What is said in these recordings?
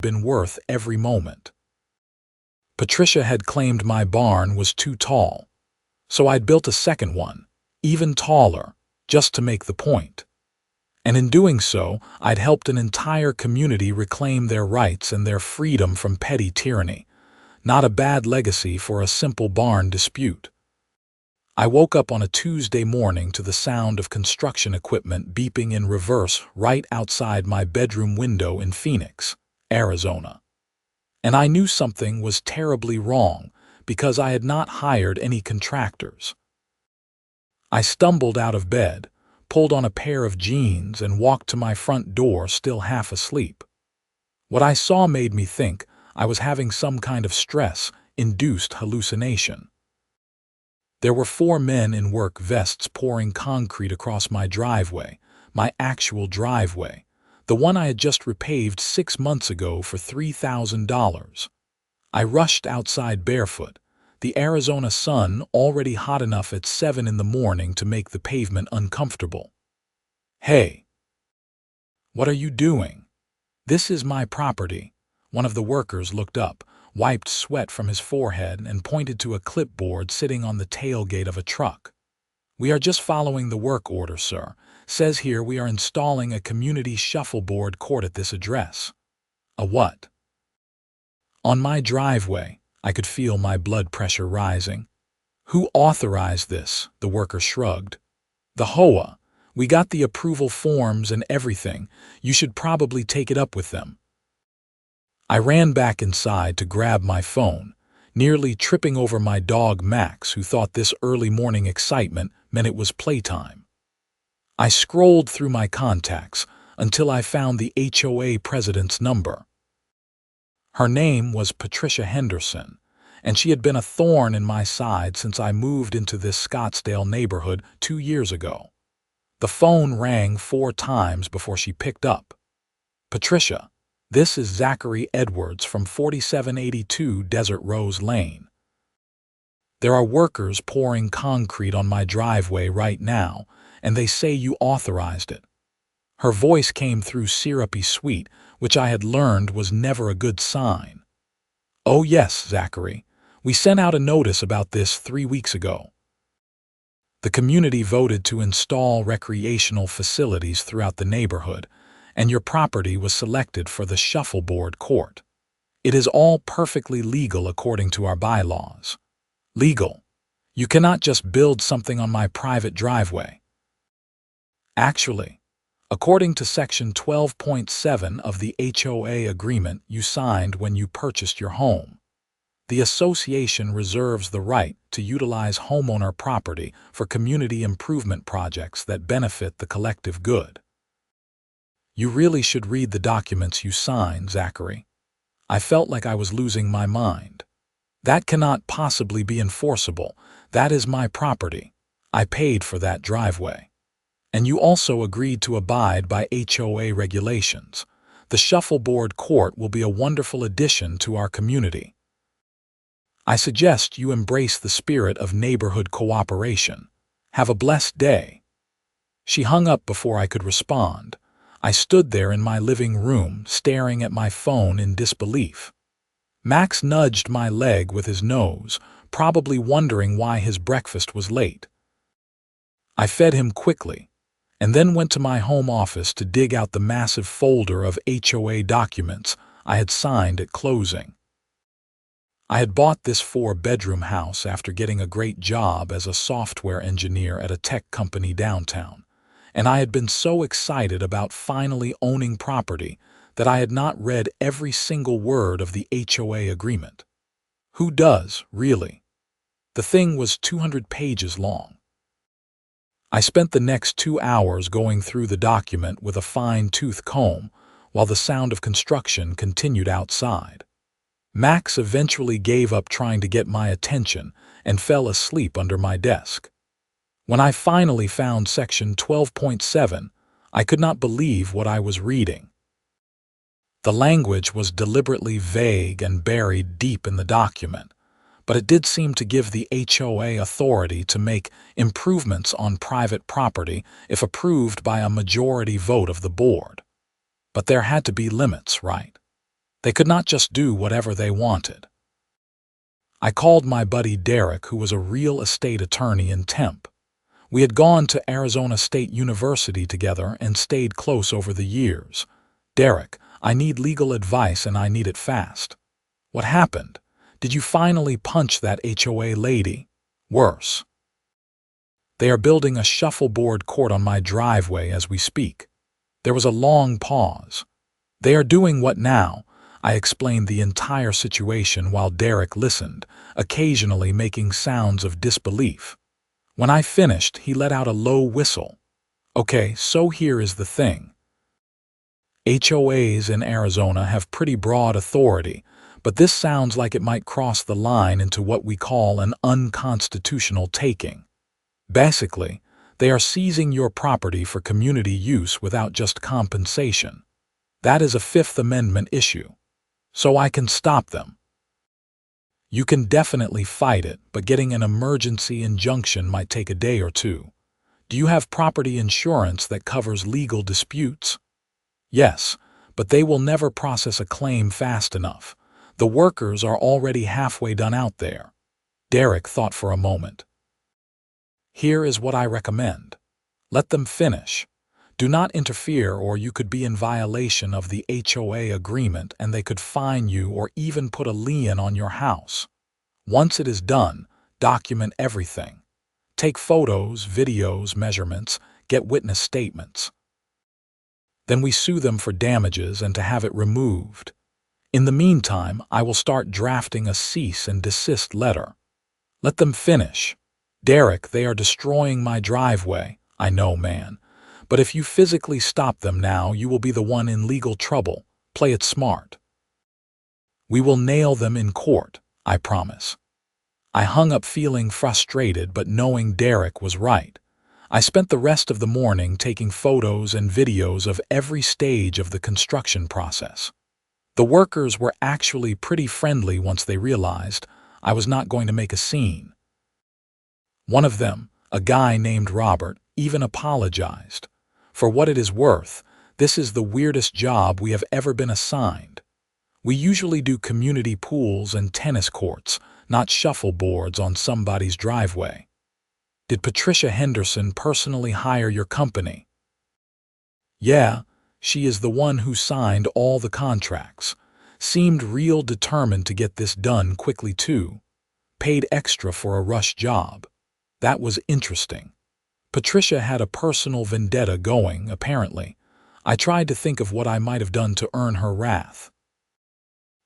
been worth every moment. Patricia had claimed my barn was too tall, so I'd built a second one, even taller, just to make the point. And in doing so, I'd helped an entire community reclaim their rights and their freedom from petty tyranny. Not a bad legacy for a simple barn dispute. I woke up on a Tuesday morning to the sound of construction equipment beeping in reverse right outside my bedroom window in Phoenix, Arizona. And I knew something was terribly wrong because I had not hired any contractors. I stumbled out of bed, pulled on a pair of jeans, and walked to my front door still half asleep. What I saw made me think I was having some kind of stress-induced hallucination. There were 4 men in work vests pouring concrete across my driveway, my actual driveway, the one I had just repaved 6 months ago for $3,000. I rushed outside barefoot, the Arizona sun already hot enough at 7 in the morning to make the pavement uncomfortable. "Hey, what are you doing? This is my property." One of the workers looked up, wiped sweat from his forehead, and pointed to a clipboard sitting on the tailgate of a truck. "We are just following the work order, sir. Says here we are installing a community shuffleboard court at this address." "A what?" On my driveway, I could feel my blood pressure rising. "Who authorized this?" The worker shrugged. "The HOA. We got the approval forms and everything. You should probably take it up with them." I ran back inside to grab my phone, nearly tripping over my dog Max, who thought this early morning excitement meant it was playtime. I scrolled through my contacts until I found the HOA president's number. Her name was Patricia Henderson, and she had been a thorn in my side since I moved into this Scottsdale neighborhood 2 years ago. The phone rang 4 times before she picked up. "Patricia, this is Zachary Edwards from 4782 Desert Rose Lane. There are workers pouring concrete on my driveway right now, and they say you authorized it." Her voice came through syrupy sweet, which I had learned was never a good sign. "Oh yes, Zachary. We sent out a notice about this 3 weeks ago. The community voted to install recreational facilities throughout the neighborhood, and your property was selected for the shuffleboard court. It is all perfectly legal according to our bylaws." "Legal? You cannot just build something on my private driveway." "Actually, according to Section 12.7 of the HOA agreement you signed when you purchased your home, the association reserves the right to utilize homeowner property for community improvement projects that benefit the collective good." "You really should read the documents you sign, Zachary." I felt like I was losing my mind. "That cannot possibly be enforceable. That is my property. I paid for that driveway. And you also agreed to abide by HOA regulations. The shuffleboard court will be a wonderful addition to our community. I suggest you embrace the spirit of neighborhood cooperation. Have a blessed day." She hung up before I could respond. I stood there in my living room, staring at my phone in disbelief. Max nudged my leg with his nose, probably wondering why his breakfast was late. I fed him quickly, and then went to my home office to dig out the massive folder of HOA documents I had signed at closing. I had bought this 4-bedroom house after getting a great job as a software engineer at a tech company downtown, and I had been so excited about finally owning property that I had not read every single word of the HOA agreement. Who does, really? The thing was 200 pages long. I spent the next 2 hours going through the document with a fine-tooth comb while the sound of construction continued outside. Max eventually gave up trying to get my attention and fell asleep under my desk. When I finally found Section 12.7, I could not believe what I was reading. The language was deliberately vague and buried deep in the document, but it did seem to give the HOA authority to make improvements on private property if approved by a majority vote of the board. But there had to be limits, right? They could not just do whatever they wanted. I called my buddy Derek, who was a real estate attorney in Temp. We had gone to Arizona State University together and stayed close over the years. Derek, I need legal advice and I need it fast. What happened? Did you finally punch that HOA lady? Worse. They are building a shuffleboard court on my driveway as we speak. There was a long pause. They are doing what now? I explained the entire situation while Derek listened, occasionally making sounds of disbelief. When I finished, he let out a low whistle. Okay, so here is the thing. HOAs in Arizona have pretty broad authority, but this sounds like it might cross the line into what we call an unconstitutional taking. Basically, they are seizing your property for community use without just compensation. That is a Fifth Amendment issue. So I can stop them. You can definitely fight it, but getting an emergency injunction might take a day or two. Do you have property insurance that covers legal disputes? Yes, but they will never process a claim fast enough. The workers are already halfway done out there. Derek thought for a moment. Here is what I recommend. Let them finish. Do not interfere or you could be in violation of the HOA agreement and they could fine you or even put a lien on your house. Once it is done, document everything. Take photos, videos, measurements, get witness statements. Then we sue them for damages and to have it removed. In the meantime, I will start drafting a cease and desist letter. Let them finish. Derek, they are destroying my driveway. I know, man. But if you physically stop them now, you will be the one in legal trouble. Play it smart. We will nail them in court, I promise. I hung up feeling frustrated but knowing Derek was right. I spent the rest of the morning taking photos and videos of every stage of the construction process. The workers were actually pretty friendly once they realized I was not going to make a scene. One of them, a guy named Robert, even apologized. For what it is worth, this is the weirdest job we have ever been assigned. We usually do community pools and tennis courts, not shuffleboards on somebody's driveway. Did Patricia Henderson personally hire your company? Yeah, she is the one who signed all the contracts. Seemed real determined to get this done quickly too. Paid extra for a rush job. That was interesting. Patricia had a personal vendetta going, apparently. I tried to think of what I might have done to earn her wrath.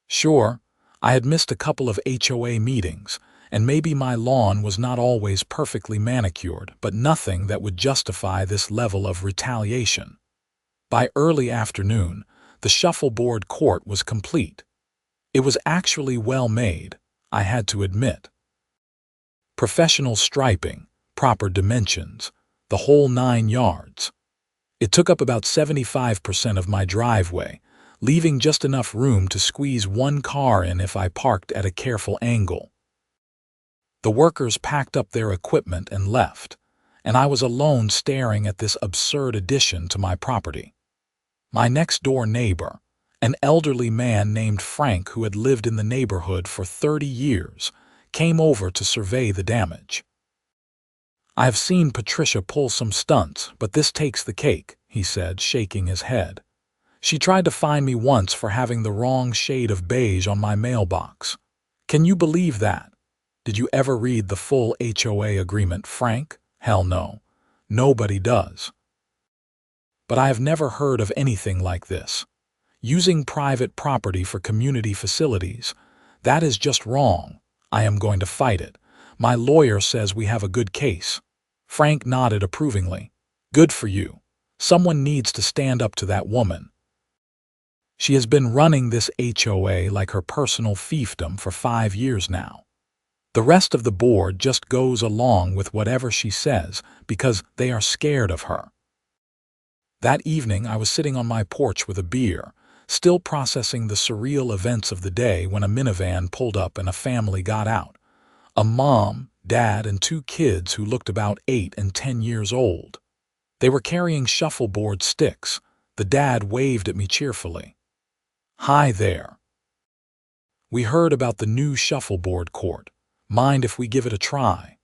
Sure, I had missed a couple of HOA meetings, and maybe my lawn was not always perfectly manicured, but nothing that would justify this level of retaliation. By early afternoon, the shuffleboard court was complete. It was actually well made, I had to admit. Professional striping, proper dimensions, the whole 9 yards. It took up about 75% of my driveway, leaving just enough room to squeeze one car in if I parked at a careful angle. The workers packed up their equipment and left, and I was alone staring at this absurd addition to my property. My next-door neighbor, an elderly man named Frank who had lived in the neighborhood for 30 years, came over to survey the damage. I have seen Patricia pull some stunts, but this takes the cake, he said, shaking his head. She tried to fine me once for having the wrong shade of beige on my mailbox. Can you believe that? Did you ever read the full HOA agreement, Frank? Hell no. Nobody does. But I have never heard of anything like this. Using private property for community facilities, that is just wrong. I am going to fight it. My lawyer says we have a good case. Frank nodded approvingly. Good for you. Someone needs to stand up to that woman. She has been running this HOA like her personal fiefdom for 5 years now. The rest of the board just goes along with whatever she says because they are scared of her. That evening I was sitting on my porch with a beer, still processing the surreal events of the day when a minivan pulled up and a family got out. A mom, dad, and 2 kids who looked about 8 and 10 years old. They were carrying shuffleboard sticks. The dad waved at me cheerfully. Hi there. We heard about the new shuffleboard court. Mind if we give it a try?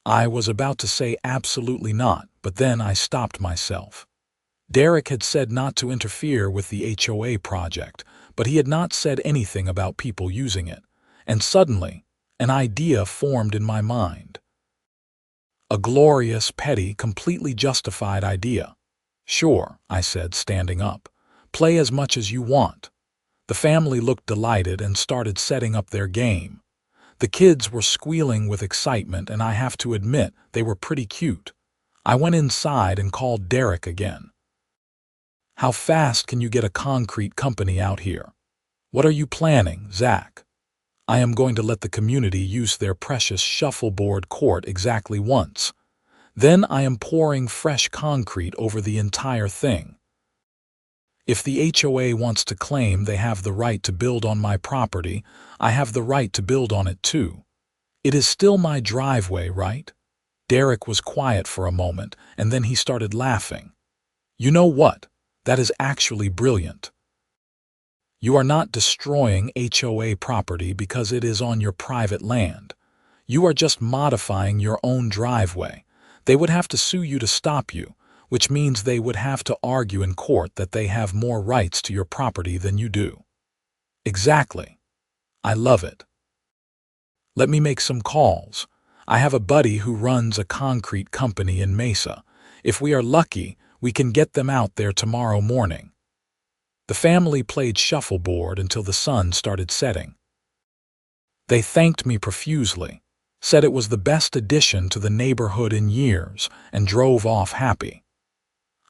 I was about to say absolutely not, but then I stopped myself. Derek had said not to interfere with the HOA project, but he had not said anything about people using it. And suddenly, an idea formed in my mind. A glorious, petty, completely justified idea. Sure, I said, standing up. Play as much as you want. The family looked delighted and started setting up their game. The kids were squealing with excitement, and I have to admit they were pretty cute. I went inside and called Derek again. How fast can you get a concrete company out here? What are you planning, Zach? I am going to let the community use their precious shuffleboard court exactly once. Then I am pouring fresh concrete over the entire thing. If the HOA wants to claim they have the right to build on my property, I have the right to build on it too. It is still my driveway, right? Derek was quiet for a moment, and then he started laughing. You know what? That is actually brilliant. You are not destroying HOA property because it is on your private land. You are just modifying your own driveway. They would have to sue you to stop you, which means they would have to argue in court that they have more rights to your property than you do. Exactly. I love it. Let me make some calls. I have a buddy who runs a concrete company in Mesa. If we are lucky, we can get them out there tomorrow morning. The family played shuffleboard until the sun started setting. They thanked me profusely, said it was the best addition to the neighborhood in years, and drove off happy.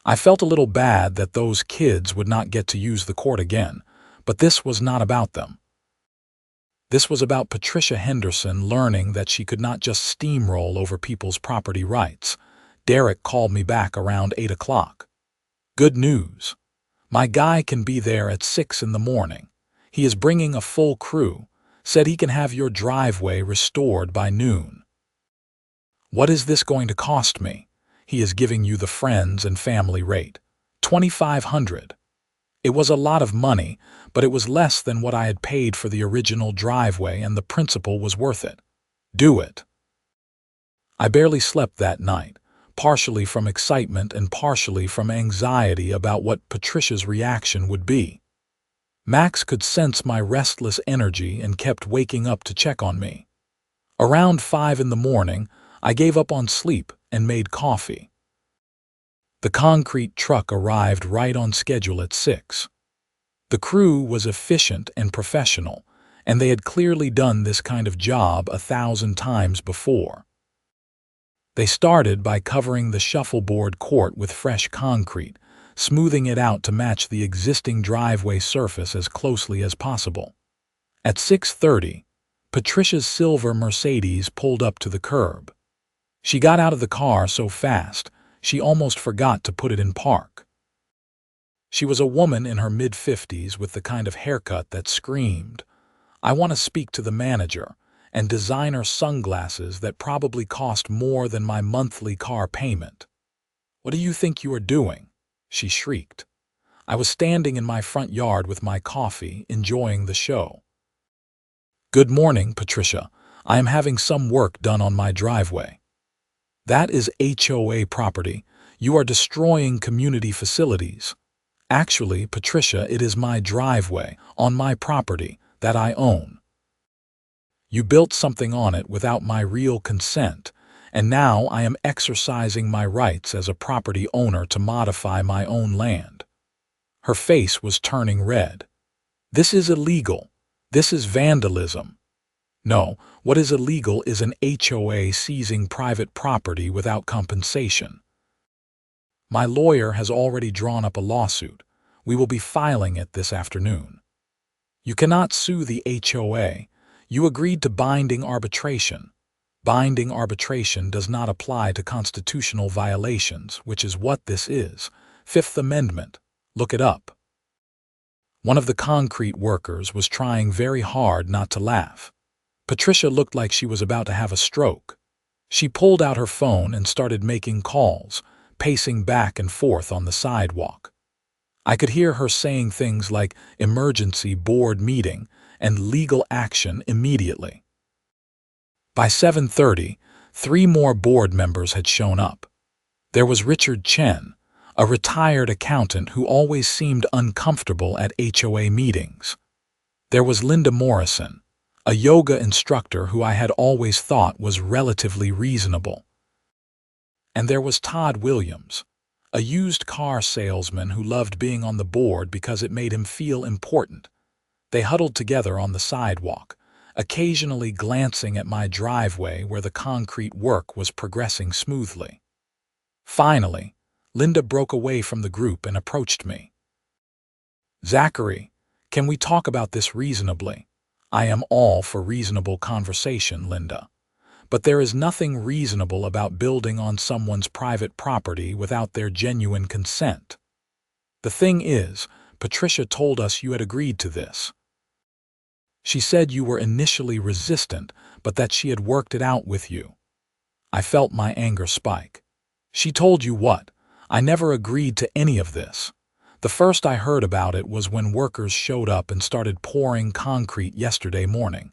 I felt a little bad that those kids would not get to use the court again, but this was not about them. This was about Patricia Henderson learning that she could not just steamroll over people's property rights. Derek called me back around 8 o'clock. Good news. My guy can be there at 6 in the morning. He is bringing a full crew, said he can have your driveway restored by noon. What is this going to cost me? He is giving you the friends and family rate. $2,500. It was a lot of money, but it was less than what I had paid for the original driveway, and the principal was worth it. Do it. I barely slept that night, partially from excitement and partially from anxiety about what Patricia's reaction would be. Max could sense my restless energy and kept waking up to check on me. Around 5 in the morning, I gave up on sleep and made coffee. The concrete truck arrived right on schedule at 6. The crew was efficient and professional, and they had clearly done this kind of job 1,000 times before. They started by covering the shuffleboard court with fresh concrete, smoothing it out to match the existing driveway surface as closely as possible. At 6:30, Patricia's silver Mercedes pulled up to the curb. She got out of the car so fast, she almost forgot to put it in park. She was a woman in her mid-50s with the kind of haircut that screamed, "I want to speak to the manager," and designer sunglasses that probably cost more than my monthly car payment. "What do you think you are doing?" she shrieked. I was standing in my front yard with my coffee, enjoying the show. "Good morning, Patricia. I am having some work done on my driveway." "That is HOA property. You are destroying community facilities." "Actually, Patricia, it is my driveway, on my property, that I own. You built something on it without my real consent, and now I am exercising my rights as a property owner to modify my own land." Her face was turning red. "This is illegal. This is vandalism." "No, what is illegal is an HOA seizing private property without compensation. My lawyer has already drawn up a lawsuit. We will be filing it this afternoon." "You cannot sue the HOA. You agreed to binding arbitration. Binding arbitration does not apply to constitutional violations, which is what this is. Fifth Amendment. Look it up." One of the concrete workers was trying very hard not to laugh. Patricia looked like she was about to have a stroke. She pulled out her phone and started making calls, pacing back and forth on the sidewalk. I could hear her saying things like "emergency board meeting" and legal action immediately. By 7:30, 3 more board members had shown up. There was Richard Chen, a retired accountant who always seemed uncomfortable at HOA meetings. There was Linda Morrison, a yoga instructor who I had always thought was relatively reasonable. And there was Todd Williams, a used car salesman who loved being on the board because it made him feel important. They huddled together on the sidewalk, occasionally glancing at my driveway where the concrete work was progressing smoothly. Finally, Linda broke away from the group and approached me. "Zachary, can we talk about this reasonably?" "I am all for reasonable conversation, Linda. But there is nothing reasonable about building on someone's private property without their genuine consent. The thing is, Patricia told us you had agreed to this. She said you were initially resistant, but that she had worked it out with you." I felt my anger spike. "She told you what? I never agreed to any of this. The first I heard about it was when workers showed up and started pouring concrete yesterday morning."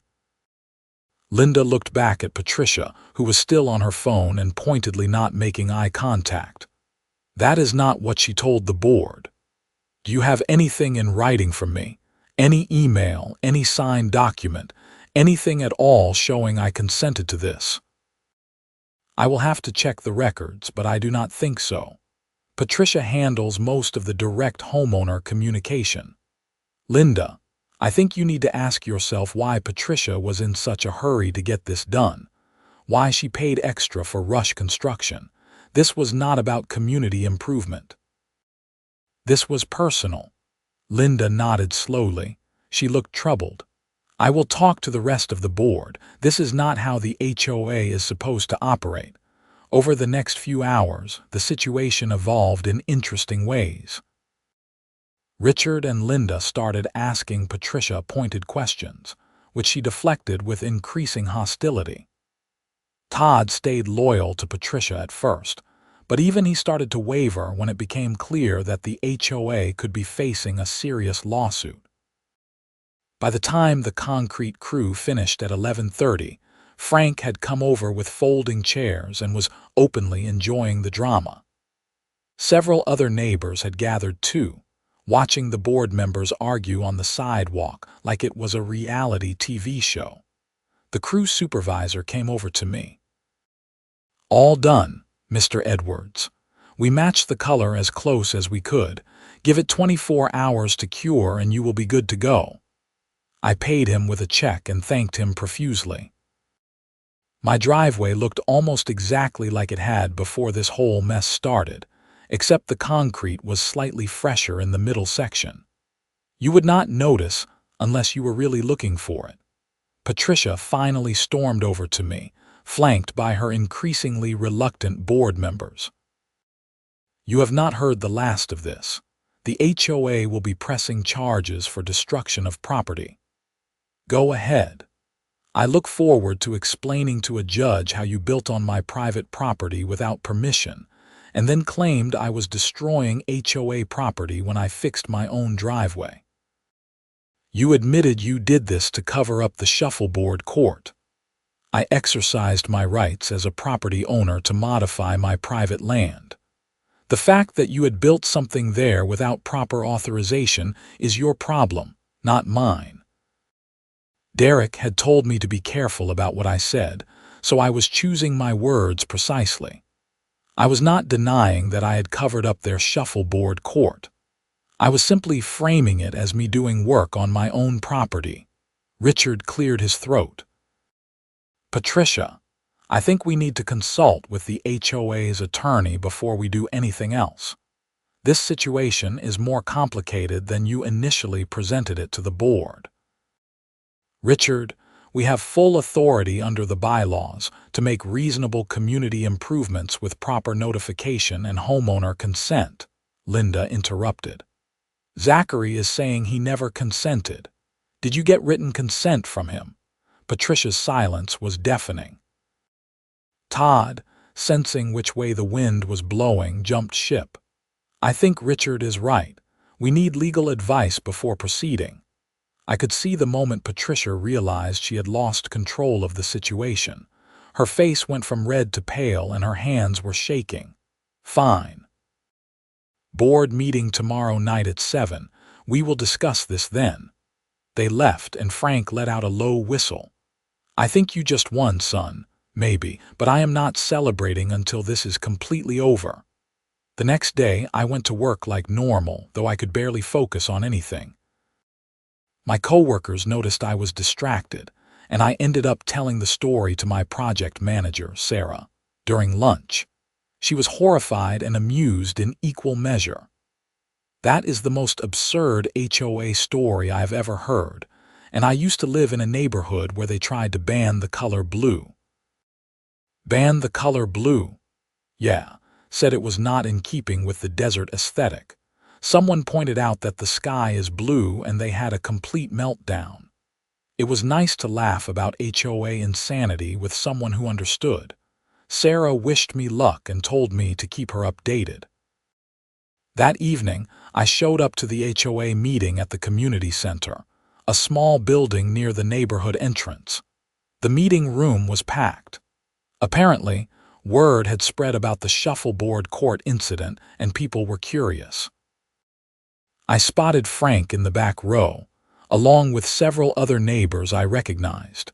Linda looked back at Patricia, who was still on her phone and pointedly not making eye contact. "That is not what she told the board. Do you have anything in writing from me? Any email, any signed document, anything at all showing I consented to this?" "I will have to check the records, but I do not think so. Patricia handles most of the direct homeowner communication." "Linda, I think you need to ask yourself why Patricia was in such a hurry to get this done, why she paid extra for rush construction. This was not about community improvement. This was personal." Linda nodded slowly. She looked troubled. "I will talk to the rest of the board. This is not how the HOA is supposed to operate." Over the next few hours, the situation evolved in interesting ways. Richard and Linda started asking Patricia pointed questions, which she deflected with increasing hostility. Todd stayed loyal to Patricia at first, but even he started to waver when it became clear that the HOA could be facing a serious lawsuit. By the time the concrete crew finished at 11:30, Frank had come over with folding chairs and was openly enjoying the drama. Several other neighbors had gathered too, watching the board members argue on the sidewalk like it was a reality TV show. The crew supervisor came over to me. "All done, Mr. Edwards. We matched the color as close as we could. Give it 24 hours to cure and you will be good to go." I paid him with a check and thanked him profusely. My driveway looked almost exactly like it had before this whole mess started, except the concrete was slightly fresher in the middle section. You would not notice unless you were really looking for it. Patricia finally stormed over to me, flanked by her increasingly reluctant board members. "You have not heard the last of this. The HOA will be pressing charges for destruction of property." "Go ahead. I look forward to explaining to a judge how you built on my private property without permission, and then claimed I was destroying HOA property when I fixed my own driveway. You admitted you did this to cover up the Shuffleboard court. I exercised my rights as a property owner to modify my private land. The fact that you had built something there without proper authorization is your problem, not mine. Derek had told me to be careful about what I said, so I was choosing my words precisely. I was not denying that I had covered up their Shuffleboard court. I was simply framing it as me doing work on my own property." Richard cleared his throat. "Patricia, I think we need to consult with the HOA's attorney before we do anything else. This situation is more complicated than you initially presented it to the board." "Richard, we have full authority under the bylaws to make reasonable community improvements with proper notification and homeowner consent," Linda interrupted. "Zachary is saying he never consented. Did you get written consent from him?" Patricia's silence was deafening. Todd, sensing which way the wind was blowing, jumped ship. "I think Richard is right. We need legal advice before proceeding. I could see the moment Patricia realized she had lost control of the situation. Her face went from red to pale and her hands were shaking. Fine. Board meeting tomorrow night at 7. We will discuss this then. They left and Frank let out a low whistle. I think you just won, son. Maybe, but I am not celebrating until this is completely over. The next day, I went to work like normal, though I could barely focus on anything. My coworkers noticed I was distracted, and I ended up telling the story to my project manager, Sarah, during lunch. She was horrified and amused in equal measure. That is the most absurd HOA story I have ever heard, and I used to live in a neighborhood where they tried to ban the color blue. Ban the color blue? Yeah, said it was not in keeping with the desert aesthetic. Someone pointed out that the sky is blue and they had a complete meltdown. It was nice to laugh about HOA insanity with someone who understood. Sarah wished me luck and told me to keep her updated. That evening, I showed up to the HOA meeting at the community center, a small building near the neighborhood entrance. The meeting room was packed. Apparently, word had spread about the Shuffleboard court incident and people were curious. I spotted Frank in the back row, along with several other neighbors I recognized.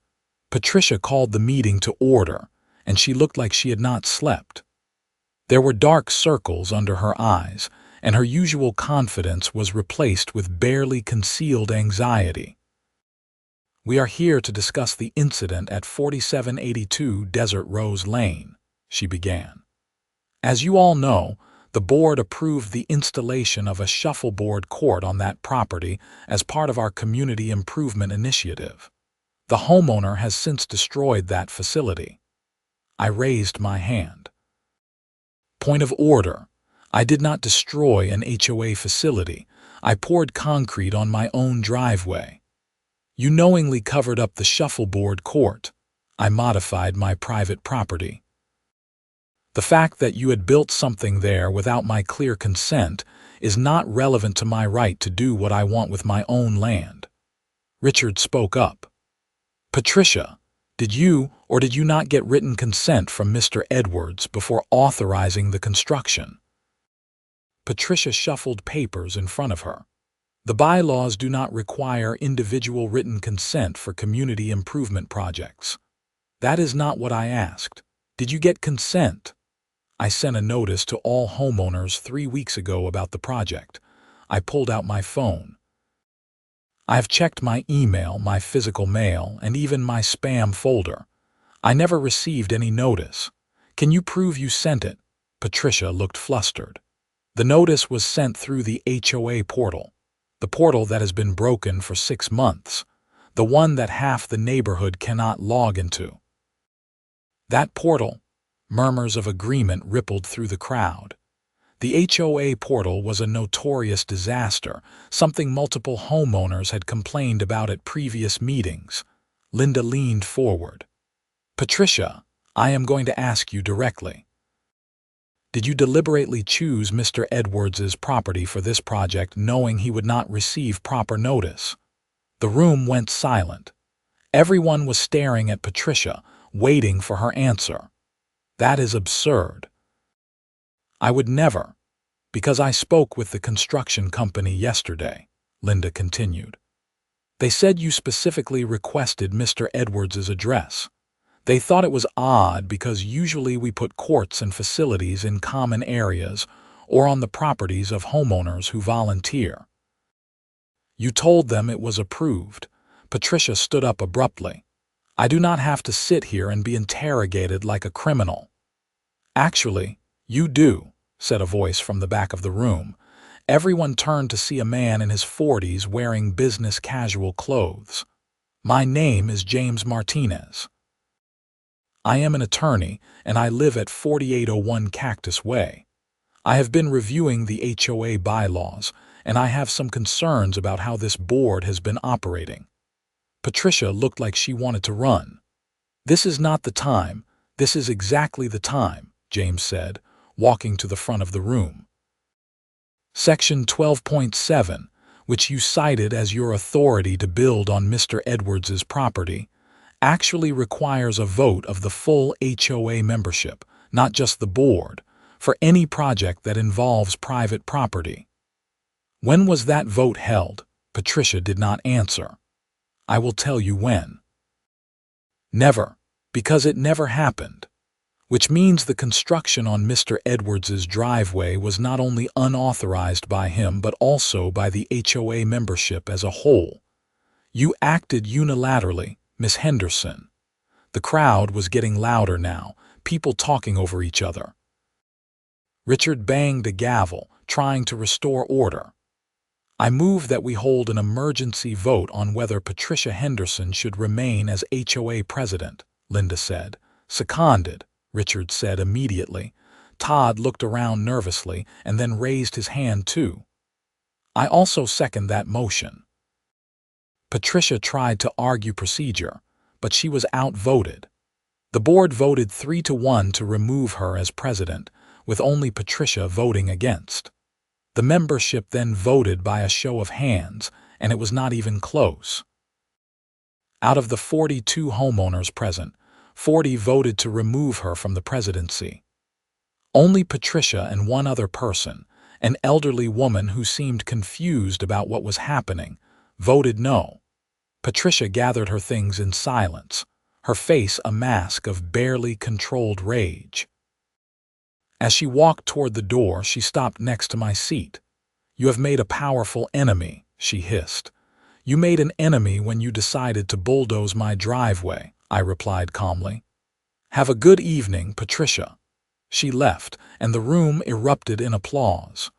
Patricia called the meeting to order, and she looked like she had not slept. There were dark circles under her eyes, and her usual confidence was replaced with barely concealed anxiety. We are here to discuss the incident at 4782 Desert Rose Lane, she began. As you all know, the board approved the installation of a shuffleboard court on that property as part of our community improvement initiative. The homeowner has since destroyed that facility. I raised my hand. Point of order. I did not destroy an HOA facility. I poured concrete on my own driveway. You knowingly covered up the shuffleboard court. I modified my private property. The fact that you had built something there without my clear consent is not relevant to my right to do what I want with my own land. Richard spoke up. Patricia, did you or did you not get written consent from Mr. Edwards before authorizing the construction? Patricia shuffled papers in front of her. The bylaws do not require individual written consent for community improvement projects. That is not what I asked. Did you get consent? I sent a notice to all homeowners 3 weeks ago about the project. I pulled out my phone. I have checked my email, my physical mail, and even my spam folder. I never received any notice. Can you prove you sent it? Patricia looked flustered. The notice was sent through the HOA portal, the portal that has been broken for 6 months, the one that half the neighborhood cannot log into. That portal? Murmurs of agreement rippled through the crowd. The HOA portal was a notorious disaster, something multiple homeowners had complained about at previous meetings. Linda leaned forward. Patricia, I am going to ask you directly. Did you deliberately choose Mr. Edwards's property for this project knowing he would not receive proper notice? The room went silent. Everyone was staring at Patricia, waiting for her answer. That is absurd. I would never, because I spoke with the construction company yesterday, Linda continued. They said you specifically requested Mr. Edwards's address. They thought it was odd because usually we put courts and facilities in common areas or on the properties of homeowners who volunteer. You told them it was approved. Patricia stood up abruptly. I do not have to sit here and be interrogated like a criminal. Actually, you do, said a voice from the back of the room. Everyone turned to see a man in his 40s wearing business casual clothes. My name is James Martinez. I am an attorney, and I live at 4801 Cactus Way. I have been reviewing the HOA bylaws, and I have some concerns about how this board has been operating. Patricia looked like she wanted to run. This is not the time. This is exactly the time, James said, walking to the front of the room. Section 12.7. which you cited as your authority to build on Mr. Edwards's property, actually requires a vote of the full HOA membership, not just the board, for any project that involves private property. When was that vote held? Patricia did not answer. I will tell you when. Never, because it never happened. Which means the construction on Mr. Edwards's driveway was not only unauthorized by him but also by the HOA membership as a whole. You acted unilaterally, Miss Henderson. The crowd was getting louder now, people talking over each other. Richard banged a gavel, trying to restore order. I move that we hold an emergency vote on whether Patricia Henderson should remain as HOA president, Linda said. Seconded, Richard said immediately. Todd looked around nervously and then raised his hand too. I also second that motion. Patricia tried to argue procedure, but she was outvoted. The board voted 3-1 to remove her as president, with only Patricia voting against. The membership then voted by a show of hands, and it was not even close. Out of the 42 homeowners present, 40 voted to remove her from the presidency. Only Patricia and one other person, an elderly woman who seemed confused about what was happening, voted no. Patricia gathered her things in silence, her face a mask of barely controlled rage. As she walked toward the door, she stopped next to my seat. You have made a powerful enemy, she hissed. You made an enemy when you decided to bulldoze my driveway, I replied calmly. Have a good evening, Patricia. She left, and the room erupted in applause.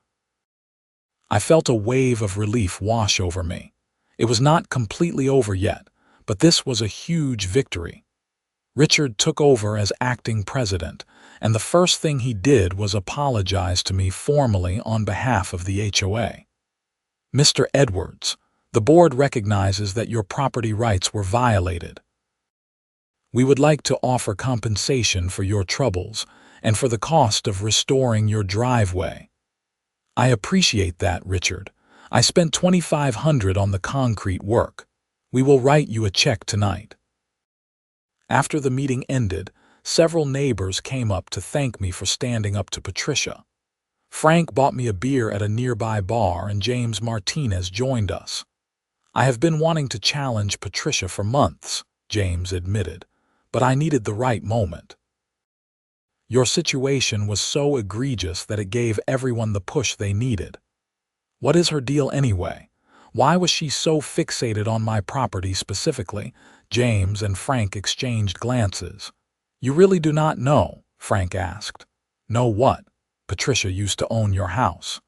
I felt a wave of relief wash over me. It was not completely over yet, but this was a huge victory. Richard took over as acting president, and the first thing he did was apologize to me formally on behalf of the HOA. Mr. Edwards, the board recognizes that your property rights were violated. We would like to offer compensation for your troubles and for the cost of restoring your driveway. I appreciate that, Richard. I spent $2,500 on the concrete work. We will write you a check tonight. After the meeting ended, several neighbors came up to thank me for standing up to Patricia. Frank bought me a beer at a nearby bar and James Martinez joined us. I have been wanting to challenge Patricia for months, James admitted, but I needed the right moment. Your situation was so egregious that it gave everyone the push they needed. What is her deal anyway? Why was she so fixated on my property specifically? James and Frank exchanged glances. You really do not know, Frank asked. Know what? Patricia used to own your house.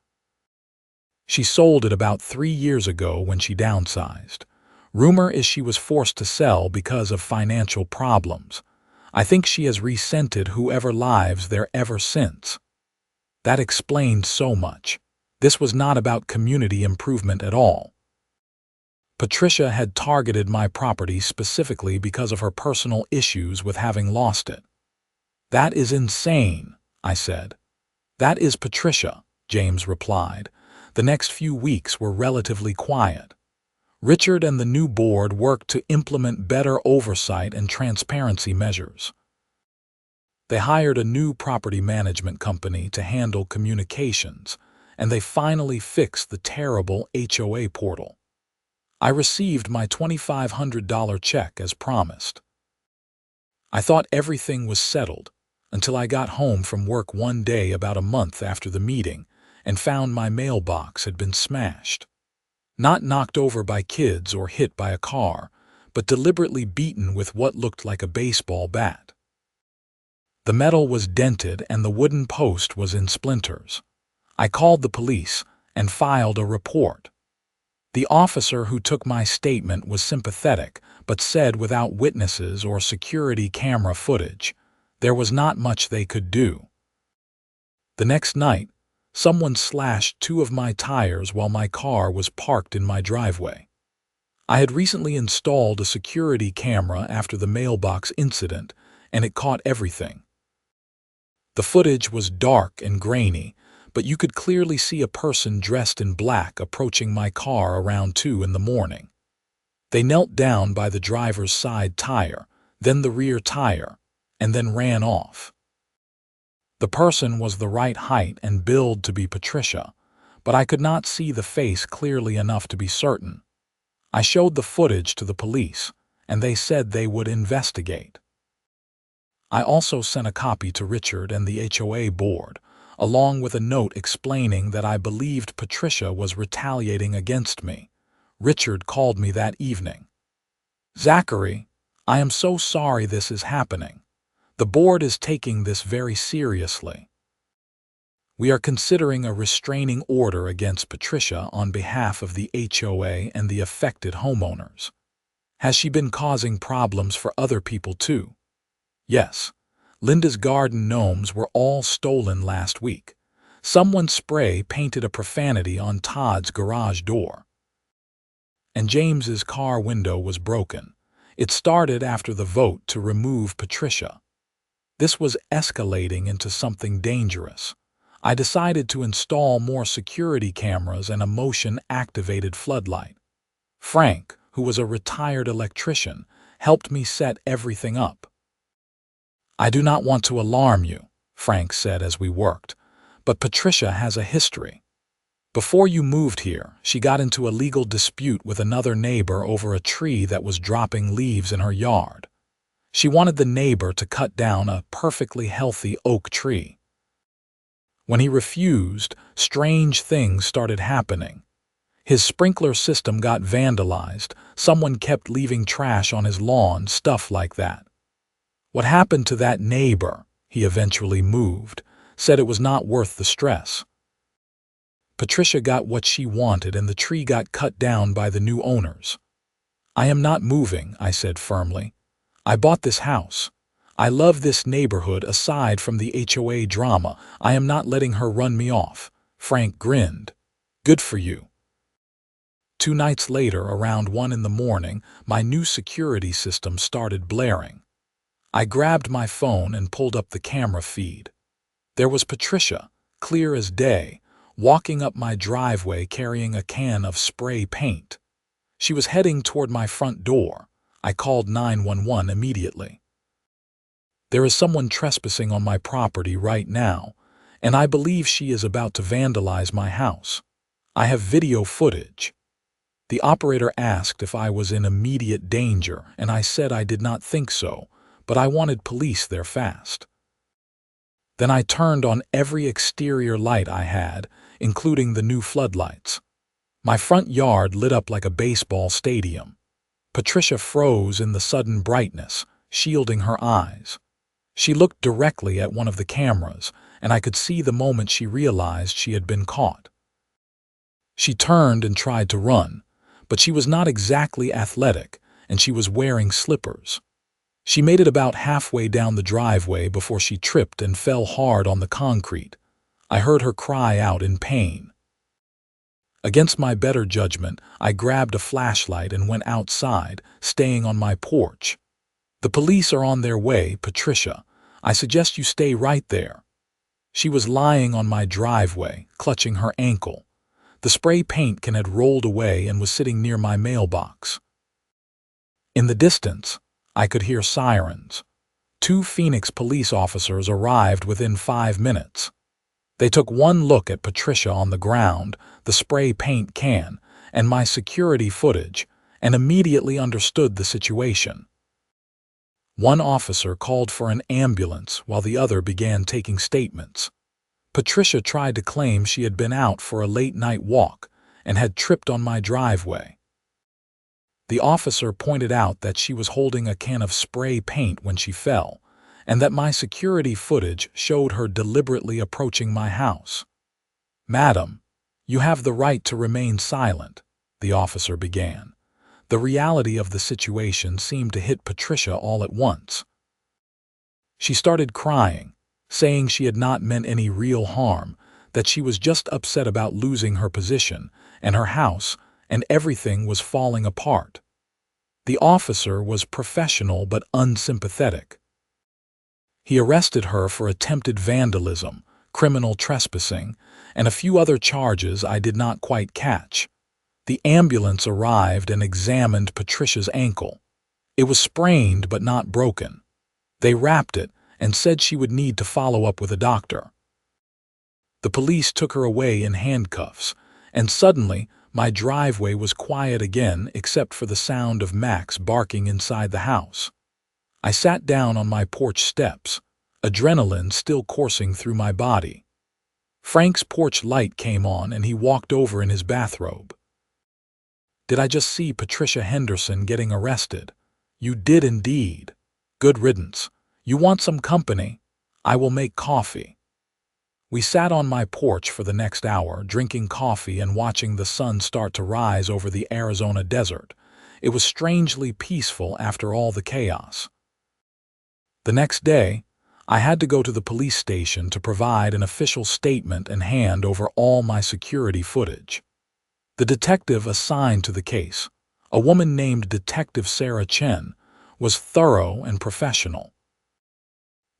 She sold it about 3 years ago when she downsized. Rumor is she was forced to sell because of financial problems. I think she has resented whoever lives there ever since. That explained so much. This was not about community improvement at all. Patricia had targeted my property specifically because of her personal issues with having lost it. That is insane, I said. That is Patricia, James replied. The next few weeks were relatively quiet. Richard and the new board worked to implement better oversight and transparency measures. They hired a new property management company to handle communications, and they finally fixed the terrible HOA portal. I received my $2,500 check as promised. I thought everything was settled until I got home from work one day about a month after the meeting and found my mailbox had been smashed. Not knocked over by kids or hit by a car, but deliberately beaten with what looked like a baseball bat. The metal was dented and the wooden post was in splinters. I called the police and filed a report. The officer who took my statement was sympathetic, but said without witnesses or security camera footage, there was not much they could do. The next night, someone slashed 2 of my tires while my car was parked in my driveway. I had recently installed a security camera after the mailbox incident, and it caught everything. The footage was dark and grainy, but you could clearly see a person dressed in black approaching my car around 2 in the morning. They knelt down by the driver's side tire, then the rear tire, and then ran off. The person was the right height and build to be Patricia, but I could not see the face clearly enough to be certain. I showed the footage to the police, and they said they would investigate. I also sent a copy to Richard and the HOA board, along with a note explaining that I believed Patricia was retaliating against me. Richard called me that evening. "Zachary, I am so sorry this is happening. The board is taking this very seriously. We are considering a restraining order against Patricia on behalf of the HOA and the affected homeowners. Has she been causing problems for other people too?" "Yes. Linda's garden gnomes were all stolen last week. Someone spray painted a profanity on Todd's garage door. And James's car window was broken. It started after the vote to remove Patricia. This was escalating into something dangerous. I decided to install more security cameras and a motion-activated floodlight. Frank, who was a retired electrician, helped me set everything up." "I do not want to alarm you," Frank said as we worked, "but Patricia has a history. Before you moved here, she got into a legal dispute with another neighbor over a tree that was dropping leaves in her yard. She wanted the neighbor to cut down a perfectly healthy oak tree. When he refused, strange things started happening. His sprinkler system got vandalized, someone kept leaving trash on his lawn, stuff like that. What happened to that neighbor, he eventually moved, said it was not worth the stress. Patricia got what she wanted and the tree got cut down by the new owners. "I am not moving," I said firmly. "I bought this house. I love this neighborhood aside from the HOA drama. I am not letting her run me off." Frank grinned. "Good for you." 2 nights later, around 1 in the morning, my new security system started blaring. I grabbed my phone and pulled up the camera feed. There was Patricia, clear as day, walking up my driveway carrying a can of spray paint. She was heading toward my front door. I called 911 immediately. "There is someone trespassing on my property right now, and I believe she is about to vandalize my house. I have video footage." The operator asked if I was in immediate danger, and I said I did not think so, but I wanted police there fast. Then I turned on every exterior light I had, including the new floodlights. My front yard lit up like a baseball stadium. Patricia froze in the sudden brightness, shielding her eyes. She looked directly at one of the cameras, and I could see the moment she realized she had been caught. She turned and tried to run, but she was not exactly athletic, and she was wearing slippers. She made it about halfway down the driveway before she tripped and fell hard on the concrete. I heard her cry out in pain. Against my better judgment, I grabbed a flashlight and went outside, staying on my porch. "The police are on their way, Patricia. I suggest you stay right there." She was lying on my driveway, clutching her ankle. The spray paint can had rolled away and was sitting near my mailbox. In the distance, I could hear sirens. 2 Phoenix police officers arrived within 5 minutes. They took one look at Patricia on the ground, the spray paint can, and my security footage, and immediately understood the situation. One officer called for an ambulance while the other began taking statements. Patricia tried to claim she had been out for a late-night walk and had tripped on my driveway. The officer pointed out that she was holding a can of spray paint when she fell, and that my security footage showed her deliberately approaching my house. "Madam, you have the right to remain silent," the officer began. The reality of the situation seemed to hit Patricia all at once. She started crying, saying she had not meant any real harm, that she was just upset about losing her position and her house, and everything was falling apart. The officer was professional but unsympathetic. He arrested her for attempted vandalism, criminal trespassing, and a few other charges I did not quite catch. The ambulance arrived and examined Patricia's ankle. It was sprained but not broken. They wrapped it and said she would need to follow up with a doctor. The police took her away in handcuffs, and suddenly my driveway was quiet again except for the sound of Max barking inside the house. I sat down on my porch steps, adrenaline still coursing through my body. Frank's porch light came on and he walked over in his bathrobe. "Did I just see Patricia Henderson getting arrested?" "You did indeed. Good riddance. You want some company? I will make coffee." We sat on my porch for the next hour, drinking coffee and watching the sun start to rise over the Arizona desert. It was strangely peaceful after all the chaos. The next day, I had to go to the police station to provide an official statement and hand over all my security footage. The detective assigned to the case, a woman named Detective Sarah Chen, was thorough and professional.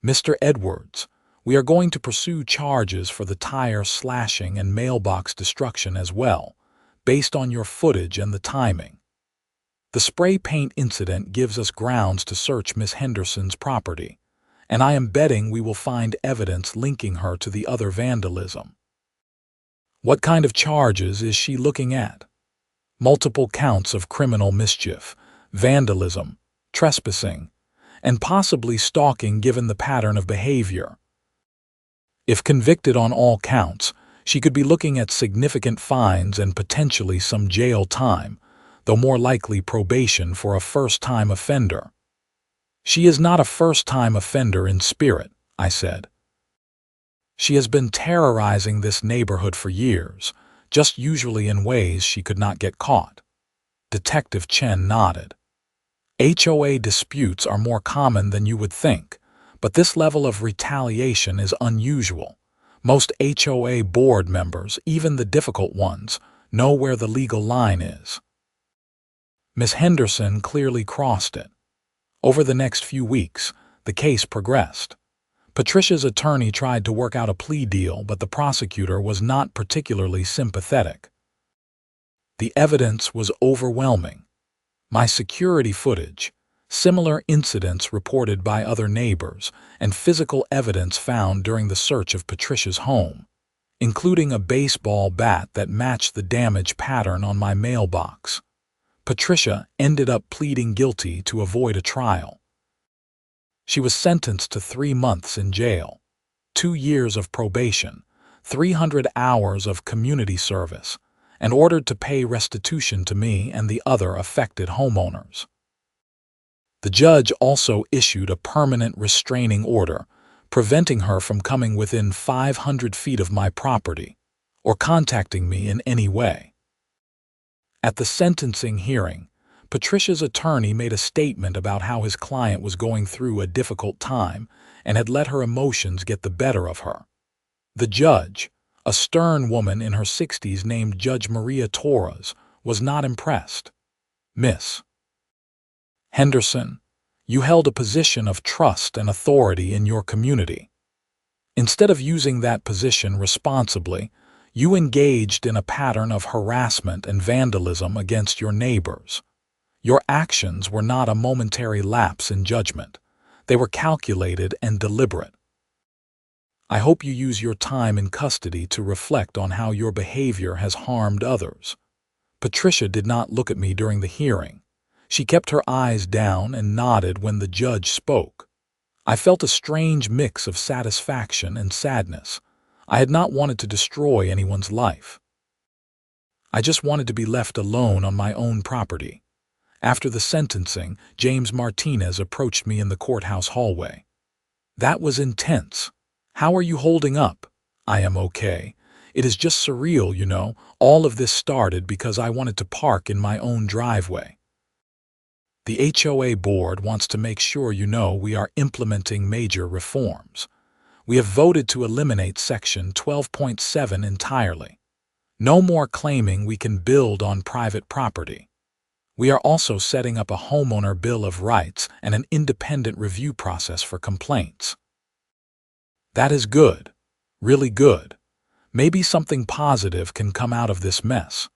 "Mr. Edwards, we are going to pursue charges for the tire slashing and mailbox destruction as well, based on your footage and the timing. The spray paint incident gives us grounds to search Miss Henderson's property, and I am betting we will find evidence linking her to the other vandalism." "What kind of charges is she looking at?" "Multiple counts of criminal mischief, vandalism, trespassing, and possibly stalking given the pattern of behavior. If convicted on all counts, she could be looking at significant fines and potentially some jail time, though more likely probation for a first-time offender." "She is not a first-time offender in spirit," I said. "She has been terrorizing this neighborhood for years, just usually in ways she could not get caught." Detective Chen nodded. "HOA disputes are more common than you would think, but this level of retaliation is unusual. Most HOA board members, even the difficult ones, know where the legal line is." Miss Henderson clearly crossed it. Over the next few weeks, the case progressed. Patricia's attorney tried to work out a plea deal, but the prosecutor was not particularly sympathetic. The evidence was overwhelming. My security footage, similar incidents reported by other neighbors, and physical evidence found during the search of Patricia's home, including a baseball bat that matched the damage pattern on my mailbox. Patricia ended up pleading guilty to avoid a trial. She was sentenced to 3 months in jail, 2 years of probation, 300 hours of community service, and ordered to pay restitution to me and the other affected homeowners. The judge also issued a permanent restraining order, preventing her from coming within 500 feet of my property or contacting me in any way. At the sentencing hearing, Patricia's attorney made a statement about how his client was going through a difficult time and had let her emotions get the better of her. The judge, a stern woman in her 60s named Judge Maria Torres, was not impressed. "Miss Henderson, you held a position of trust and authority in your community. Instead of using that position responsibly, you engaged in a pattern of harassment and vandalism against your neighbors. Your actions were not a momentary lapse in judgment. They were calculated and deliberate. I hope you use your time in custody to reflect on how your behavior has harmed others." Patricia did not look at me during the hearing. She kept her eyes down and nodded when the judge spoke. I felt a strange mix of satisfaction and sadness. I had not wanted to destroy anyone's life. I just wanted to be left alone on my own property. After the sentencing, James Martinez approached me in the courthouse hallway. "That was intense. How are you holding up?" "I am okay. It is just surreal, you know. All of this started because I wanted to park in my own driveway. The HOA board wants to make sure you know we are implementing major reforms. We have voted to eliminate Section 12.7 entirely. No more claiming we can build on private property. We are also setting up a homeowner bill of rights and an independent review process for complaints." "That is good. Really good. Maybe something positive can come out of this mess.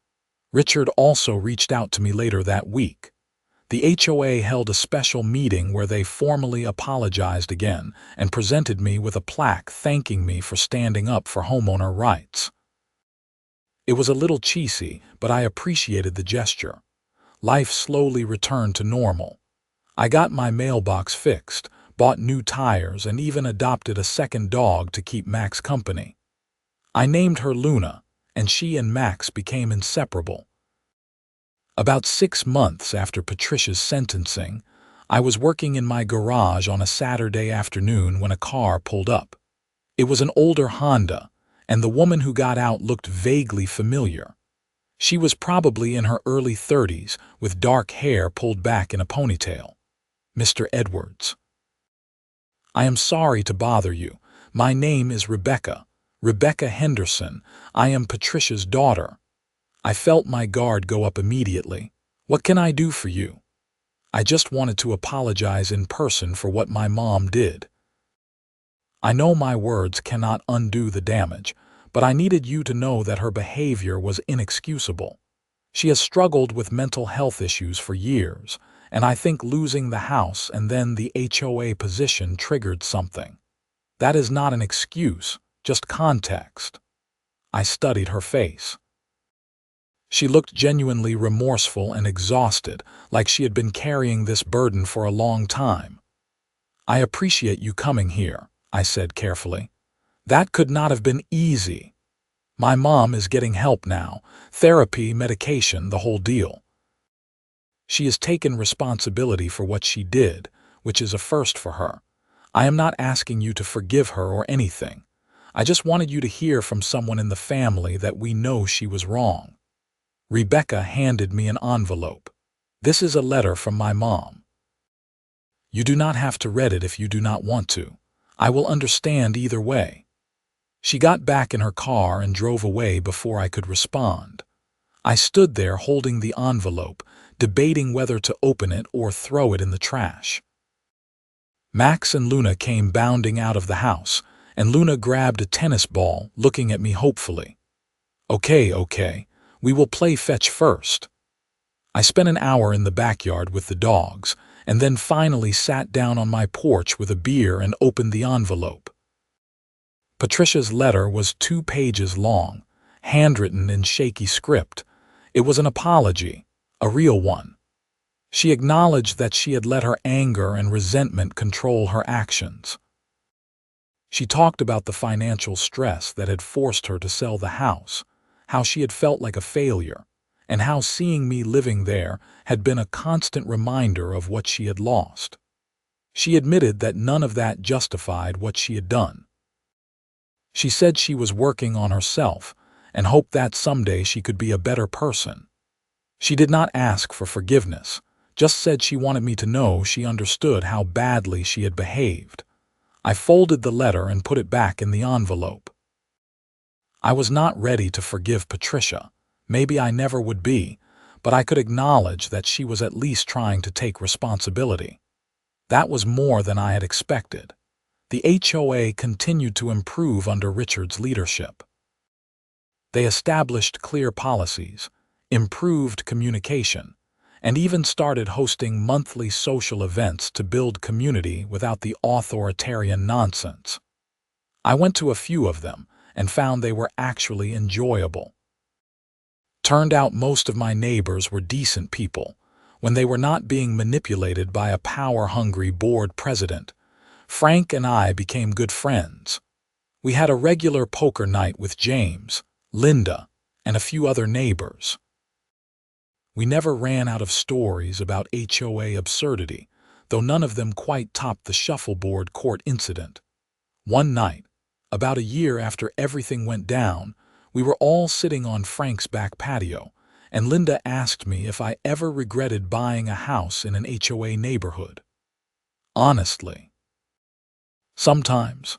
Richard also reached out to me later that week. The HOA held a special meeting where they formally apologized again and presented me with a plaque thanking me for standing up for homeowner rights. It was a little cheesy, but I appreciated the gesture. Life slowly returned to normal. I got my mailbox fixed, bought new tires, and even adopted a second dog to keep Max company. I named her Luna, and she and Max became inseparable. About 6 months after Patricia's sentencing, I was working in my garage on a Saturday afternoon when a car pulled up. It was an older Honda, and the woman who got out looked vaguely familiar. She was probably in her early 30s, with dark hair pulled back in a ponytail. Mr. Edwards. I am sorry to bother you. My name is Rebecca Henderson. I am Patricia's daughter. I felt my guard go up immediately. What can I do for you? I just wanted to apologize in person for what my mom did. I know my words cannot undo the damage, but I needed you to know that her behavior was inexcusable. She has struggled with mental health issues for years, and I think losing the house and then the HOA position triggered something. That is not an excuse, just context. I studied her face. She looked genuinely remorseful and exhausted, like she had been carrying this burden for a long time. I appreciate you coming here, I said carefully. That could not have been easy. My mom is getting help now, therapy, medication, the whole deal. She has taken responsibility for what she did, which is a first for her. I am not asking you to forgive her or anything. I just wanted you to hear from someone in the family that we know she was wrong. Rebecca handed me an envelope. This is a letter from my mom. You do not have to read it if you do not want to. I will understand either way. She got back in her car and drove away before I could respond. I stood there holding the envelope, debating whether to open it or throw it in the trash. Max and Luna came bounding out of the house, and Luna grabbed a tennis ball, looking at me hopefully. Okay, we will play fetch first. I spent an hour in the backyard with the dogs, and then finally sat down on my porch with a beer and opened the envelope. Patricia's letter was 2 pages long, handwritten in shaky script. It was an apology, a real one. She acknowledged that she had let her anger and resentment control her actions. She talked about the financial stress that had forced her to sell the house, how she had felt like a failure, and how seeing me living there had been a constant reminder of what she had lost. She admitted that none of that justified what she had done. She said she was working on herself and hoped that someday she could be a better person. She did not ask for forgiveness, just said she wanted me to know she understood how badly she had behaved. I folded the letter and put it back in the envelope. I was not ready to forgive Patricia. Maybe I never would be, but I could acknowledge that she was at least trying to take responsibility. That was more than I had expected. The HOA continued to improve under Richard's leadership. They established clear policies, improved communication, and even started hosting monthly social events to build community without the authoritarian nonsense. I went to a few of them and found they were actually enjoyable. Turned out most of my neighbors were decent people when they were not being manipulated by a power-hungry board president. Frank and I became good friends. We had a regular poker night with James, Linda, and a few other neighbors. We never ran out of stories about HOA absurdity, though none of them quite topped the Shuffleboard court incident. One night, about a year after everything went down, we were all sitting on Frank's back patio, and Linda asked me if I ever regretted buying a house in an HOA neighborhood. Honestly, sometimes.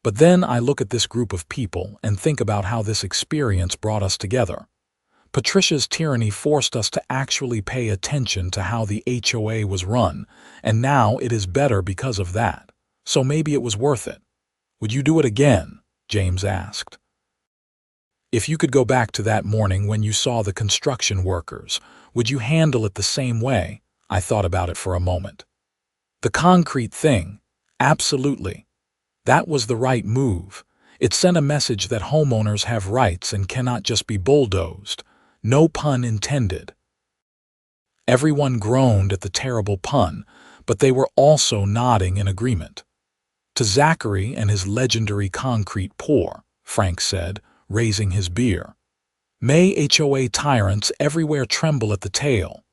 But then I look at this group of people and think about how this experience brought us together. Patricia's tyranny forced us to actually pay attention to how the HOA was run, and now it is better because of that. So maybe it was worth it. Would you do it again? James asked. If you could go back to that morning when you saw the construction workers, would you handle it the same way? I thought about it for a moment. The concrete thing, absolutely. That was the right move. It sent a message that homeowners have rights and cannot just be bulldozed. No pun intended. Everyone groaned at the terrible pun, but they were also nodding in agreement. To Zachary and his legendary concrete pour, Frank said, raising his beer. May HOA tyrants everywhere tremble at the tail.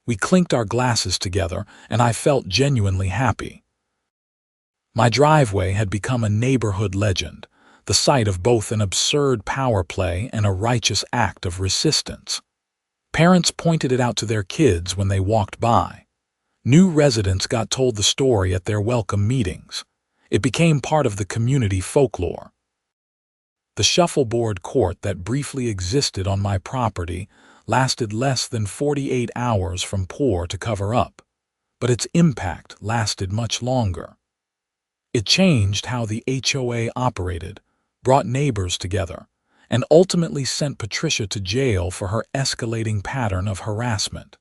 We clinked our glasses together, and I felt genuinely happy. My driveway had become a neighborhood legend, the site of both an absurd power play and a righteous act of resistance. Parents pointed it out to their kids when they walked by. New residents got told the story at their welcome meetings. It became part of the community folklore. The shuffleboard court that briefly existed on my property lasted less than 48 hours from pour to cover up, but its impact lasted much longer. It changed how the HOA operated, brought neighbors together, and ultimately sent Patricia to jail for her escalating pattern of harassment.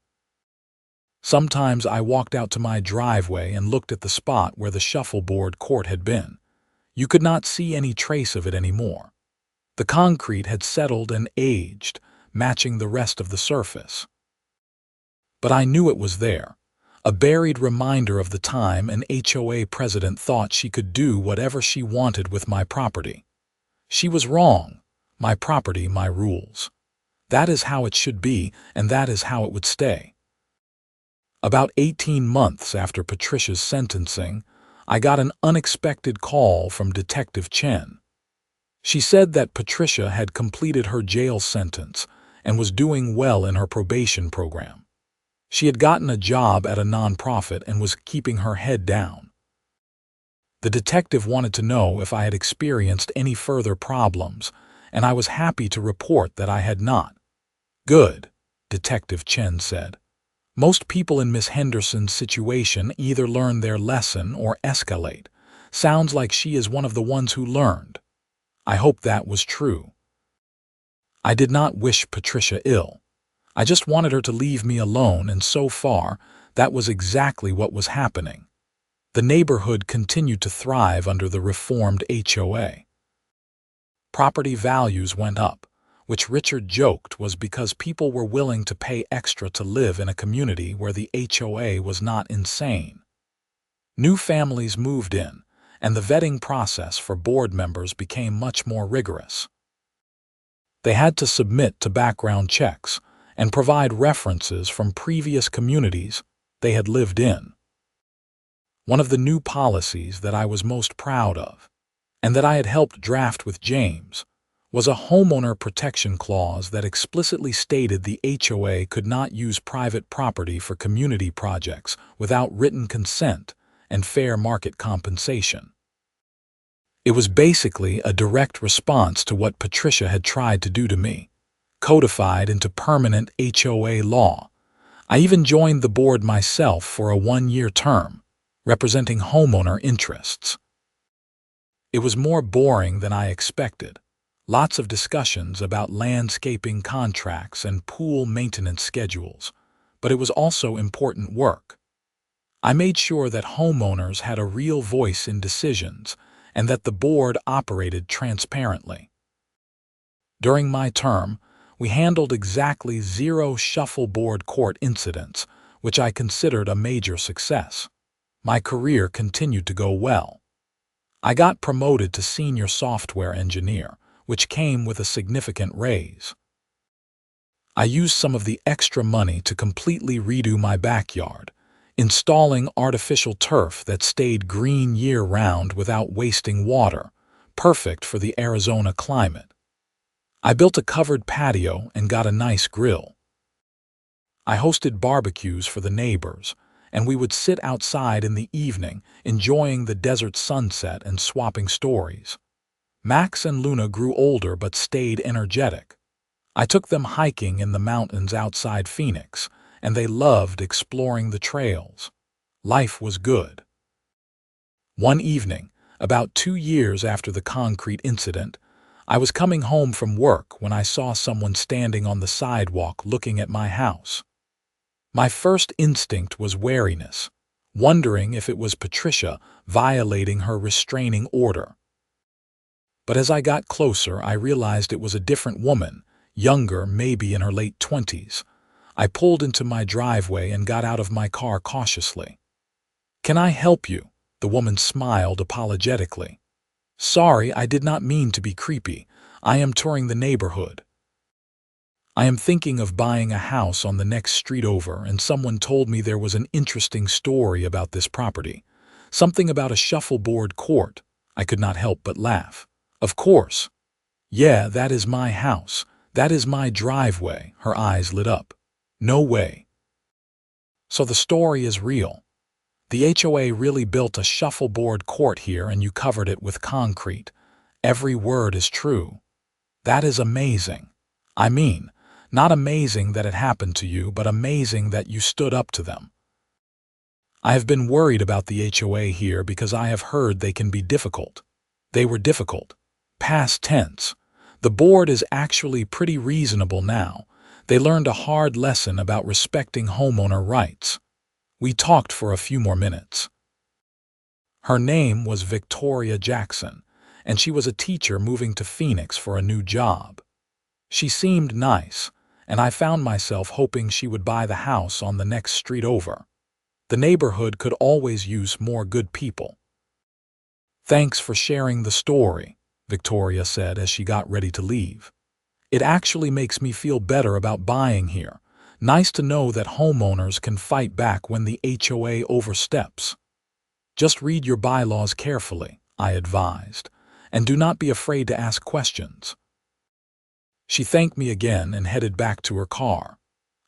Sometimes I walked out to my driveway and looked at the spot where the shuffleboard court had been. You could not see any trace of it anymore. The concrete had settled and aged, matching the rest of the surface. But I knew it was there, a buried reminder of the time an HOA president thought she could do whatever she wanted with my property. She was wrong. My property, my rules. That is how it should be, and that is how it would stay. About 18 months after Patricia's sentencing, I got an unexpected call from Detective Chen. She said that Patricia had completed her jail sentence and was doing well in her probation program. She had gotten a job at a nonprofit and was keeping her head down. The detective wanted to know if I had experienced any further problems, and I was happy to report that I had not. Good, Detective Chen said. Most people in Miss Henderson's situation either learn their lesson or escalate. Sounds like she is one of the ones who learned. I hope that was true. I did not wish Patricia ill. I just wanted her to leave me alone, and so far, that was exactly what was happening. The neighborhood continued to thrive under the reformed HOA. Property values went up, which Richard joked was because people were willing to pay extra to live in a community where the HOA was not insane. New families moved in, and the vetting process for board members became much more rigorous. They had to submit to background checks and provide references from previous communities they had lived in. One of the new policies that I was most proud of, and that I had helped draft with James, was a homeowner protection clause that explicitly stated the HOA could not use private property for community projects without written consent and fair market compensation. It was basically a direct response to what Patricia had tried to do to me, codified into permanent HOA law. I even joined the board myself for a 1-year term, representing homeowner interests. It was more boring than I expected. Lots of discussions about landscaping contracts and pool maintenance schedules, but it was also important work. I made sure that homeowners had a real voice in decisions and that the board operated transparently. During my term, we handled exactly 0 shuffleboard court incidents, which I considered a major success. My career continued to go well. I got promoted to senior software engineer, which came with a significant raise. I used some of the extra money to completely redo my backyard, installing artificial turf that stayed green year-round without wasting water, perfect for the Arizona climate. I built a covered patio and got a nice grill. I hosted barbecues for the neighbors, and we would sit outside in the evening, enjoying the desert sunset and swapping stories. Max and Luna grew older but stayed energetic. I took them hiking in the mountains outside Phoenix, and they loved exploring the trails. Life was good. One evening, About 2 years after the concrete incident, I was coming home from work when I saw someone standing on the sidewalk looking at my house. My first instinct was wariness, wondering if it was Patricia violating her restraining order. But as I got closer, I realized it was a different woman, younger, maybe in her late 20s. I pulled into my driveway and got out of my car cautiously. "Can I help you?" The woman smiled apologetically. "Sorry, I did not mean to be creepy. I am touring the neighborhood. I am thinking of buying a house on the next street over, and someone told me there was an interesting story about this property. Something about a shuffleboard court." I could not help but laugh. "Of course. Yeah, that is my house. That is my driveway." Her eyes lit up. "No way. So the story is real. The HOA really built a shuffleboard court here and you covered it with concrete. Every word is true. That is amazing. I mean, not amazing that it happened to you, but amazing that you stood up to them." I have been worried about the HOA here because I have heard they can be difficult. They were difficult. Past tense. The board is actually pretty reasonable now. They learned a hard lesson about respecting homeowner rights. We talked for a few more minutes. Her name was Victoria Jackson, and she was a teacher moving to Phoenix for a new job. She seemed nice, and I found myself hoping she would buy the house on the next street over. The neighborhood could always use more good people. "Thanks for sharing the story," Victoria said as she got ready to leave. "It actually makes me feel better about buying here. Nice to know that homeowners can fight back when the HOA oversteps." "Just read your bylaws carefully," I advised, "and do not be afraid to ask questions." She thanked me again and headed back to her car.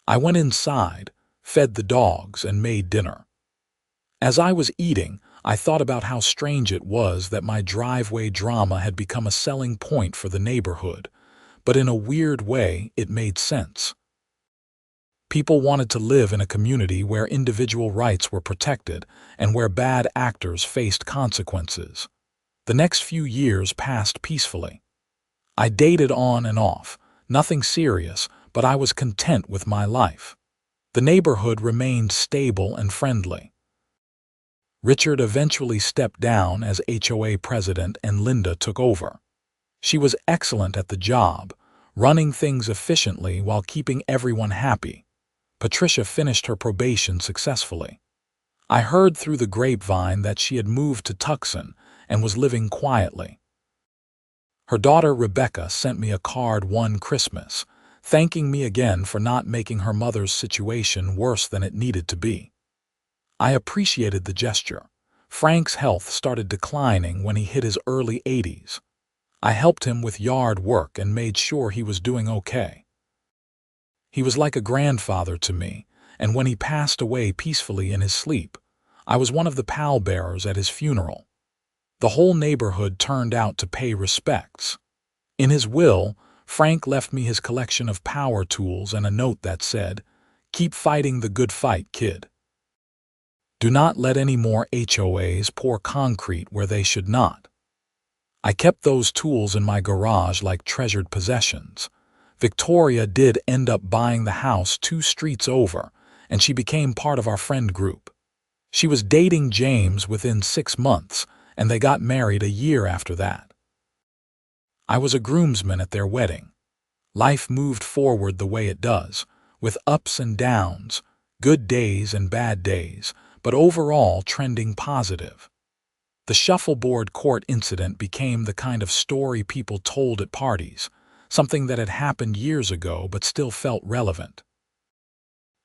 I went inside, fed the dogs, and made dinner. As I was eating, I thought about how strange it was that my driveway drama had become a selling point for the neighborhood, but in a weird way, it made sense. People wanted to live in a community where individual rights were protected and where bad actors faced consequences. The next few years passed peacefully. I dated on and off, nothing serious, but I was content with my life. The neighborhood remained stable and friendly. Richard eventually stepped down as HOA president and Linda took over. She was excellent at the job, running things efficiently while keeping everyone happy. Patricia finished her probation successfully. I heard through the grapevine that she had moved to Tucson and was living quietly. Her daughter Rebecca sent me a card one Christmas, thanking me again for not making her mother's situation worse than it needed to be. I appreciated the gesture. Frank's health started declining when he hit his early 80s. I helped him with yard work and made sure he was doing okay. He was like a grandfather to me, and when he passed away peacefully in his sleep, I was one of the pallbearers at his funeral. The whole neighborhood turned out to pay respects. In his will, Frank left me his collection of power tools and a note that said, "Keep fighting the good fight, kid. Do not let any more HOAs pour concrete where they should not." I kept those tools in my garage like treasured possessions. Victoria did end up buying the house 2 streets over, and she became part of our friend group. She was dating James within 6 months, and they got married a year after that. I was a groomsman at their wedding. Life moved forward the way it does, with ups and downs, good days and bad days, but overall trending positive. The shuffleboard court incident became the kind of story people told at parties, something that had happened years ago but still felt relevant.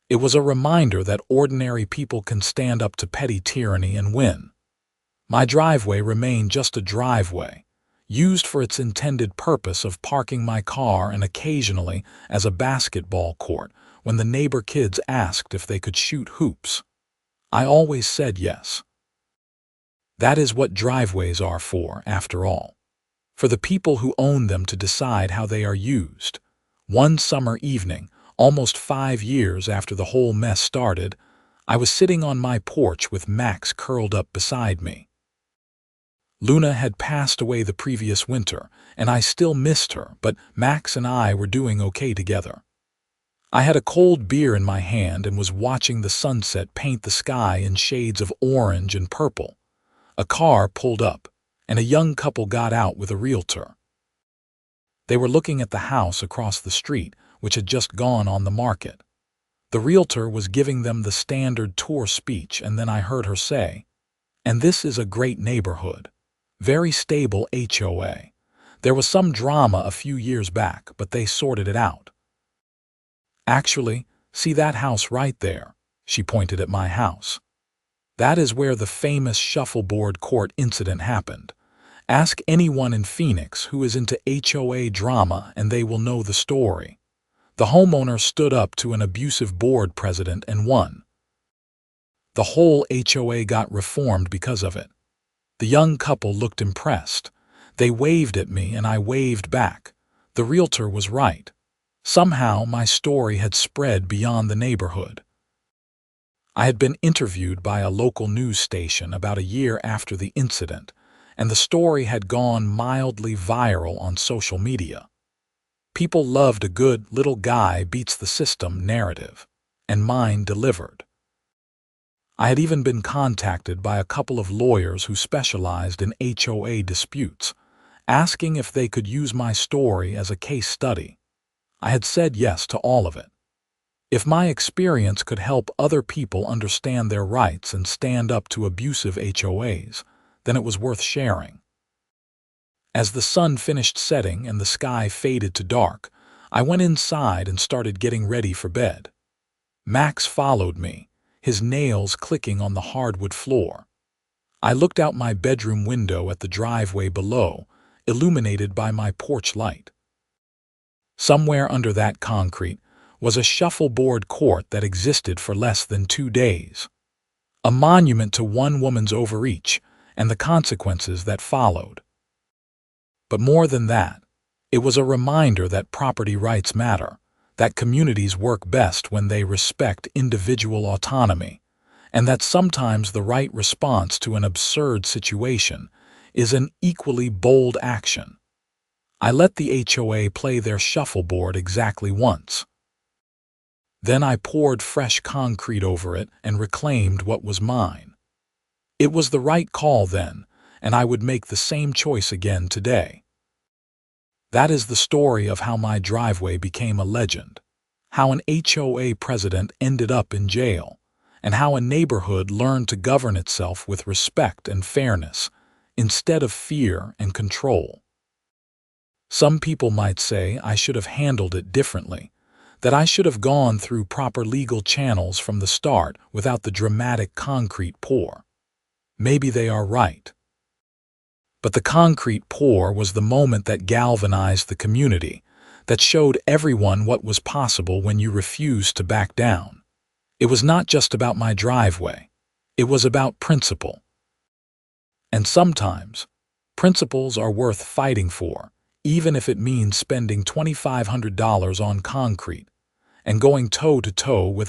It was a reminder that ordinary people can stand up to petty tyranny and win. My driveway remained just a driveway, used for its intended purpose of parking my car and occasionally as a basketball court when the neighbor kids asked if they could shoot hoops. I always said yes. That is what driveways are for, after all. For the people who own them to decide how they are used. One summer evening, almost 5 years after the whole mess started, I was sitting on my porch with Max curled up beside me. Luna had passed away the previous winter, and I still missed her, but Max and I were doing okay together. I had a cold beer in my hand and was watching the sunset paint the sky in shades of orange and purple. A car pulled up, and a young couple got out with a realtor. They were looking at the house across the street, which had just gone on the market. The realtor was giving them the standard tour speech, and then I heard her say, "And this is a great neighborhood. Very stable HOA. There was some drama a few years back, but they sorted it out. Actually, see that house right there?" She pointed at my house. "That is where the famous Shuffleboard court incident happened. Ask anyone in Phoenix who is into HOA drama and they will know the story. The homeowner stood up to an abusive board president and won. The whole HOA got reformed because of it." The young couple looked impressed. They waved at me and I waved back. The realtor was right. Somehow my story had spread beyond the neighborhood. I had been interviewed by a local news station about a year after the incident, and the story had gone mildly viral on social media. People loved a good little guy beats the system narrative, and mine delivered. I had even been contacted by a couple of lawyers who specialized in HOA disputes, asking if they could use my story as a case study. I had said yes to all of it. If my experience could help other people understand their rights and stand up to abusive HOAs, then it was worth sharing. As the sun finished setting and the sky faded to dark, I went inside and started getting ready for bed. Max followed me, his nails clicking on the hardwood floor. I looked out my bedroom window at the driveway below, illuminated by my porch light. Somewhere under that concrete was a shuffleboard court that existed for less than 2 days. A monument to one woman's overreach and the consequences that followed. But more than that, it was a reminder that property rights matter, that communities work best when they respect individual autonomy, and that sometimes the right response to an absurd situation is an equally bold action. I let the HOA play their shuffleboard exactly once. Then I poured fresh concrete over it and reclaimed what was mine. It was the right call then, and I would make the same choice again today. That is the story of how my driveway became a legend, how an HOA president ended up in jail, and how a neighborhood learned to govern itself with respect and fairness, instead of fear and control. Some people might say I should have handled it differently, that I should have gone through proper legal channels from the start without the dramatic concrete pour. Maybe they are right. But the concrete pour was the moment that galvanized the community, that showed everyone what was possible when you refused to back down. It was not just about my driveway. It was about principle. And sometimes, principles are worth fighting for, even if it means spending $2,500 on concrete and going toe-to-toe with